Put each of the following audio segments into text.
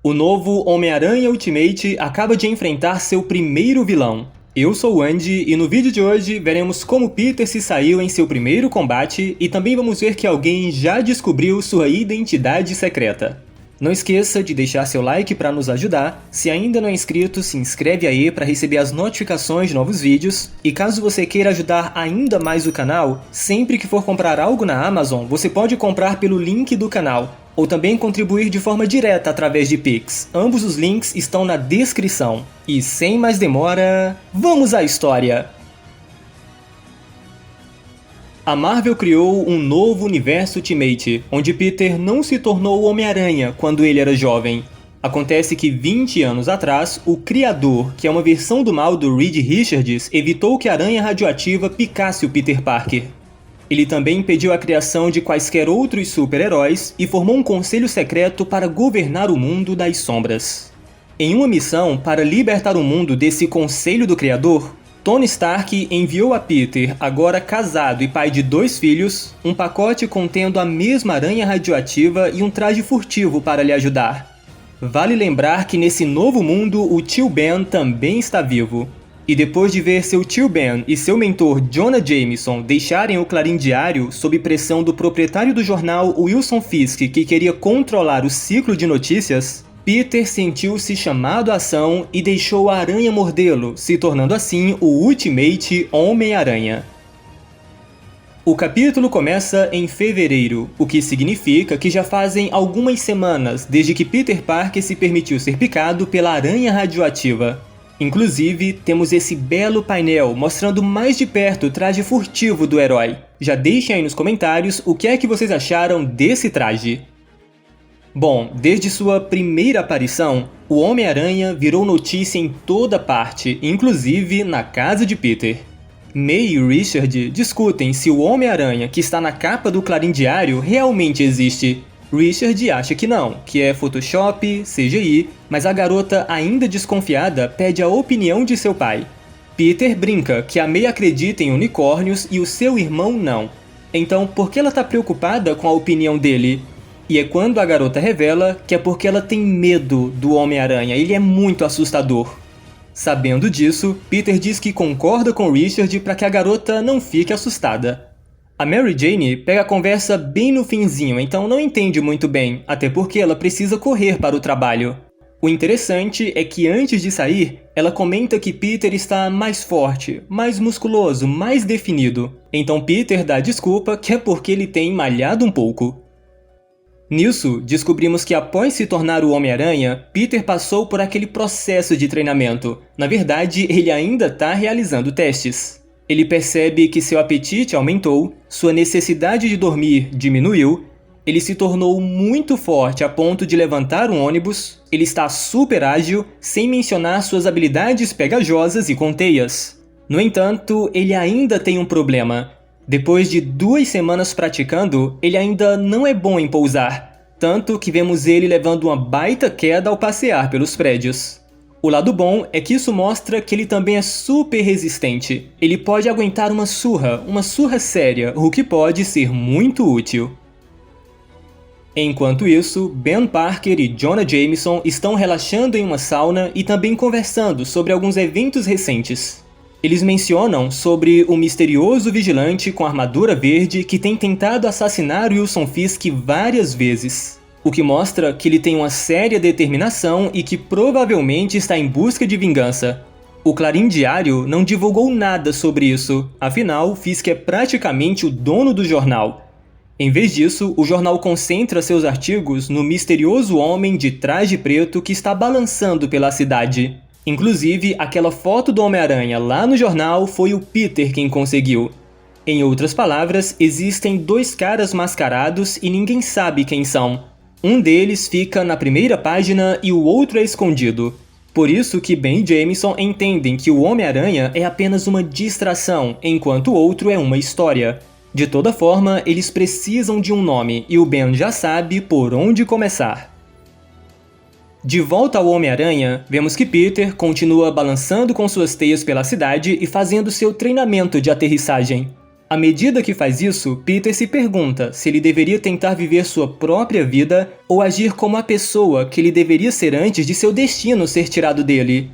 O novo Homem-Aranha Ultimate acaba de enfrentar seu primeiro vilão. Eu sou o Andy e no vídeo de hoje veremos como Peter se saiu em seu primeiro combate e também vamos ver que alguém já descobriu sua identidade secreta. Não esqueça de deixar seu like para nos ajudar, se ainda não é inscrito, se inscreve aí para receber as notificações de novos vídeos, e caso você queira ajudar ainda mais o canal, sempre que for comprar algo na Amazon, você pode comprar pelo link do canal, ou também contribuir de forma direta através de Pix. Ambos os links estão na descrição. E sem mais demora, vamos à história! A Marvel criou um novo universo Ultimate, onde Peter não se tornou o Homem-Aranha quando ele era jovem. Acontece que 20 anos atrás, o Criador, que é uma versão do mal do Reed Richards, evitou que a aranha radioativa picasse o Peter Parker. Ele também impediu a criação de quaisquer outros super-heróis e formou um conselho secreto para governar o mundo das sombras. Em uma missão para libertar o mundo desse conselho do Criador, Tony Stark enviou a Peter, agora casado e pai de 2 filhos, um pacote contendo a mesma aranha radioativa e um traje furtivo para lhe ajudar. Vale lembrar que nesse novo mundo o tio Ben também está vivo. E depois de ver seu tio Ben e seu mentor Jonah Jameson deixarem o Clarim Diário sob pressão do proprietário do jornal Wilson Fisk, que queria controlar o ciclo de notícias, Peter sentiu-se chamado à ação e deixou a aranha mordê-lo, se tornando assim o Ultimate Homem-Aranha. O capítulo começa em fevereiro, o que significa que já fazem algumas semanas desde que Peter Parker se permitiu ser picado pela aranha radioativa. Inclusive, temos esse belo painel mostrando mais de perto o traje furtivo do herói. Já deixem aí nos comentários o que é que vocês acharam desse traje. Bom, desde sua primeira aparição, o Homem-Aranha virou notícia em toda parte, inclusive na casa de Peter. May e Richard discutem se o Homem-Aranha que está na capa do Clarim Diário realmente existe. Richard acha que não, que é Photoshop, CGI, mas a garota, ainda desconfiada, pede a opinião de seu pai. Peter brinca que a May acredita em unicórnios e o seu irmão não. Então, por que ela está preocupada com a opinião dele? E é quando a garota revela que é porque ela tem medo do Homem-Aranha, ele é muito assustador. Sabendo disso, Peter diz que concorda com Richard para que a garota não fique assustada. A Mary Jane pega a conversa bem no finzinho, então não entende muito bem, até porque ela precisa correr para o trabalho. O interessante é que antes de sair, ela comenta que Peter está mais forte, mais musculoso, mais definido. Então Peter dá a desculpa que é porque ele tem malhado um pouco. Nisso, descobrimos que após se tornar o Homem-Aranha, Peter passou por aquele processo de treinamento. Na verdade, ele ainda está realizando testes. Ele percebe que seu apetite aumentou, sua necessidade de dormir diminuiu, ele se tornou muito forte a ponto de levantar um ônibus, ele está super ágil, sem mencionar suas habilidades pegajosas e com teias. No entanto, ele ainda tem um problema. Depois de 2 semanas praticando, ele ainda não é bom em pousar, tanto que vemos ele levando uma baita queda ao passear pelos prédios. O lado bom é que isso mostra que ele também é super resistente. Ele pode aguentar uma surra séria, o que pode ser muito útil. Enquanto isso, Ben Parker e Jonah Jameson estão relaxando em uma sauna e também conversando sobre alguns eventos recentes. Eles mencionam sobre o misterioso vigilante com armadura verde que tem tentado assassinar Wilson Fisk várias vezes, o que mostra que ele tem uma séria determinação e que provavelmente está em busca de vingança. O Clarim Diário não divulgou nada sobre isso, afinal, Fisk é praticamente o dono do jornal. Em vez disso, o jornal concentra seus artigos no misterioso homem de traje preto que está balançando pela cidade. Inclusive, aquela foto do Homem-Aranha lá no jornal foi o Peter quem conseguiu. Em outras palavras, existem 2 caras mascarados e ninguém sabe quem são. Um deles fica na primeira página e o outro é escondido. Por isso que Ben e Jameson entendem que o Homem-Aranha é apenas uma distração, enquanto o outro é uma história. De toda forma, eles precisam de um nome e o Ben já sabe por onde começar. De volta ao Homem-Aranha, vemos que Peter continua balançando com suas teias pela cidade e fazendo seu treinamento de aterrissagem. À medida que faz isso, Peter se pergunta se ele deveria tentar viver sua própria vida ou agir como a pessoa que ele deveria ser antes de seu destino ser tirado dele.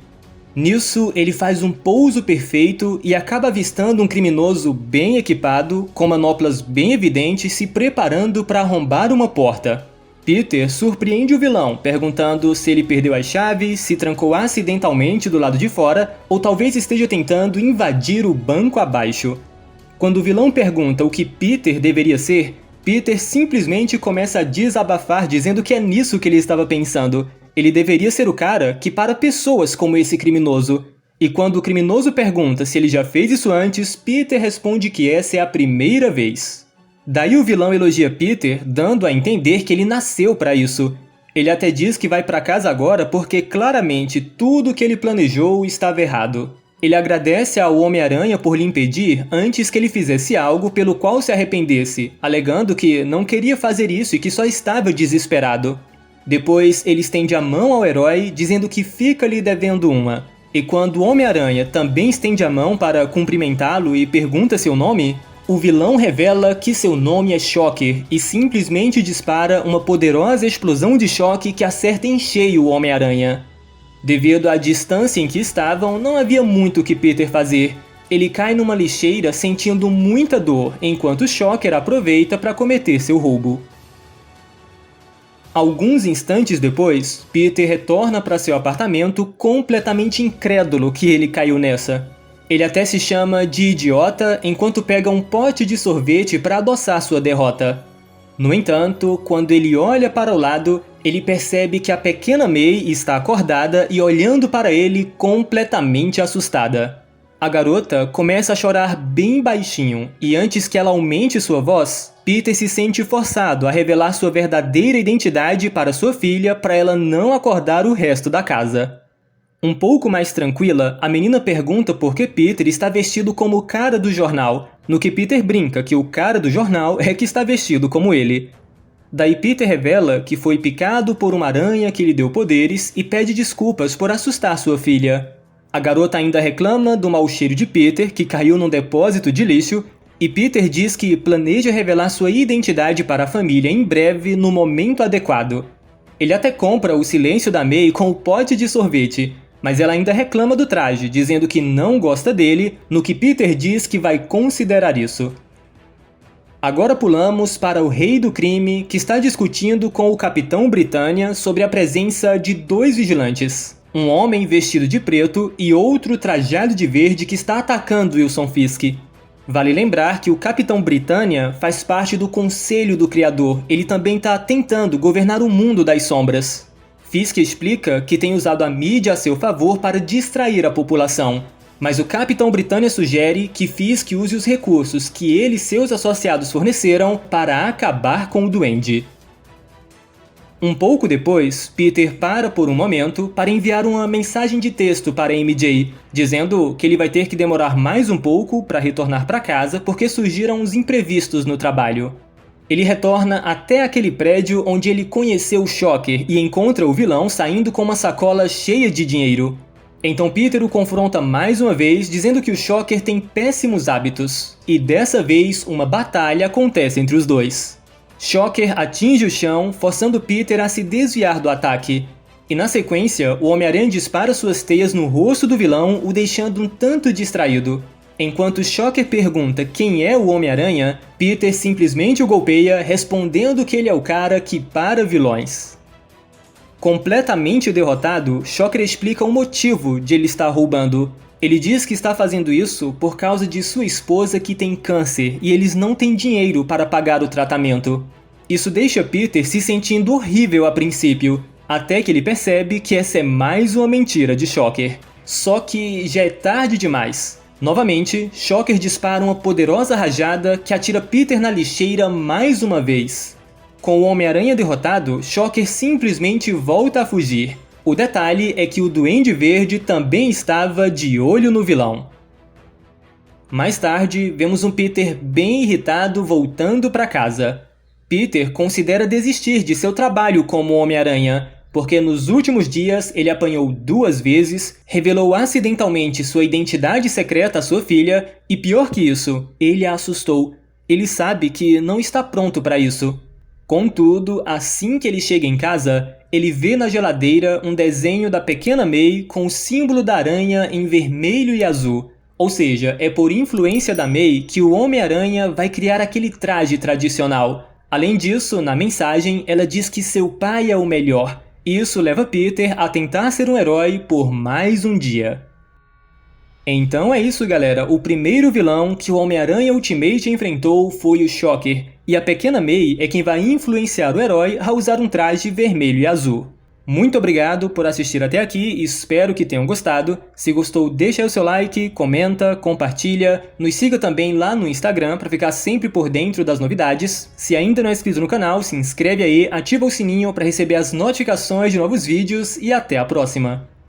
Nisso, ele faz um pouso perfeito e acaba avistando um criminoso bem equipado, com manoplas bem evidentes, se preparando para arrombar uma porta. Peter surpreende o vilão, perguntando se ele perdeu as chaves, se trancou acidentalmente do lado de fora ou talvez esteja tentando invadir o banco abaixo. Quando o vilão pergunta o que Peter deveria ser, Peter simplesmente começa a desabafar dizendo que é nisso que ele estava pensando. Ele deveria ser o cara que para pessoas como esse criminoso. E quando o criminoso pergunta se ele já fez isso antes, Peter responde que essa é a primeira vez. Daí o vilão elogia Peter, dando a entender que ele nasceu para isso. Ele até diz que vai para casa agora porque claramente tudo que ele planejou estava errado. Ele agradece ao Homem-Aranha por lhe impedir antes que ele fizesse algo pelo qual se arrependesse, alegando que não queria fazer isso e que só estava desesperado. Depois, ele estende a mão ao herói, dizendo que fica lhe devendo uma. E quando o Homem-Aranha também estende a mão para cumprimentá-lo e pergunta seu nome, o vilão revela que seu nome é Shocker e simplesmente dispara uma poderosa explosão de choque que acerta em cheio o Homem-Aranha. Devido à distância em que estavam, não havia muito o que Peter fazer. Ele cai numa lixeira sentindo muita dor, enquanto Shocker aproveita para cometer seu roubo. Alguns instantes depois, Peter retorna para seu apartamento completamente incrédulo que ele caiu nessa. Ele até se chama de idiota enquanto pega um pote de sorvete para adoçar sua derrota. No entanto, quando ele olha para o lado, ele percebe que a pequena May está acordada e olhando para ele completamente assustada. A garota começa a chorar bem baixinho, e antes que ela aumente sua voz, Peter se sente forçado a revelar sua verdadeira identidade para sua filha para ela não acordar o resto da casa. Um pouco mais tranquila, a menina pergunta por que Peter está vestido como o cara do jornal, no que Peter brinca que o cara do jornal é que está vestido como ele. Daí Peter revela que foi picado por uma aranha que lhe deu poderes e pede desculpas por assustar sua filha. A garota ainda reclama do mau cheiro de Peter, que caiu num depósito de lixo, e Peter diz que planeja revelar sua identidade para a família em breve, no momento adequado. Ele até compra o silêncio da May com o pote de sorvete, mas ela ainda reclama do traje, dizendo que não gosta dele, no que Peter diz que vai considerar isso. Agora pulamos para o Rei do Crime, que está discutindo com o Capitão Britânia sobre a presença de 2 vigilantes. Um homem vestido de preto e outro trajado de verde que está atacando Wilson Fisk. Vale lembrar que o Capitão Britânia faz parte do Conselho do Criador, ele também está tentando governar o mundo das sombras. Fisk explica que tem usado a mídia a seu favor para distrair a população, mas o Capitão Britânia sugere que Fisk use os recursos que ele e seus associados forneceram para acabar com o Duende. Um pouco depois, Peter para por um momento para enviar uma mensagem de texto para MJ, dizendo que ele vai ter que demorar mais um pouco para retornar para casa porque surgiram uns imprevistos no trabalho. Ele retorna até aquele prédio onde ele conheceu o Shocker e encontra o vilão saindo com uma sacola cheia de dinheiro. Então Peter o confronta mais uma vez, dizendo que o Shocker tem péssimos hábitos, e dessa vez uma batalha acontece entre os dois. Shocker atinge o chão, forçando Peter a se desviar do ataque. E na sequência, o Homem-Aranha dispara suas teias no rosto do vilão, o deixando um tanto distraído. Enquanto Shocker pergunta quem é o Homem-Aranha, Peter simplesmente o golpeia, respondendo que ele é o cara que para vilões. Completamente derrotado, Shocker explica o motivo de ele estar roubando. Ele diz que está fazendo isso por causa de sua esposa que tem câncer e eles não têm dinheiro para pagar o tratamento. Isso deixa Peter se sentindo horrível a princípio, até que ele percebe que essa é mais uma mentira de Shocker. Só que já é tarde demais. Novamente, Shocker dispara uma poderosa rajada que atira Peter na lixeira mais uma vez. Com o Homem-Aranha derrotado, Shocker simplesmente volta a fugir. O detalhe é que o Duende Verde também estava de olho no vilão. Mais tarde, vemos um Peter bem irritado voltando para casa. Peter considera desistir de seu trabalho como Homem-Aranha, porque nos últimos dias ele apanhou 2 vezes, revelou acidentalmente sua identidade secreta à sua filha e, pior que isso, ele a assustou. Ele sabe que não está pronto para isso. Contudo, assim que ele chega em casa, ele vê na geladeira um desenho da pequena May com o símbolo da aranha em vermelho e azul. Ou seja, é por influência da May que o Homem-Aranha vai criar aquele traje tradicional. Além disso, na mensagem, ela diz que seu pai é o melhor. Isso leva Peter a tentar ser um herói por mais um dia. Então é isso, galera. O primeiro vilão que o Homem-Aranha Ultimate enfrentou foi o Shocker. E a pequena May é quem vai influenciar o herói a usar um traje vermelho e azul. Muito obrigado por assistir até aqui, espero que tenham gostado. Se gostou, deixa aí o seu like, comenta, compartilha. Nos siga também lá no Instagram para ficar sempre por dentro das novidades. Se ainda não é inscrito no canal, se inscreve aí, ativa o sininho para receber as notificações de novos vídeos e até a próxima.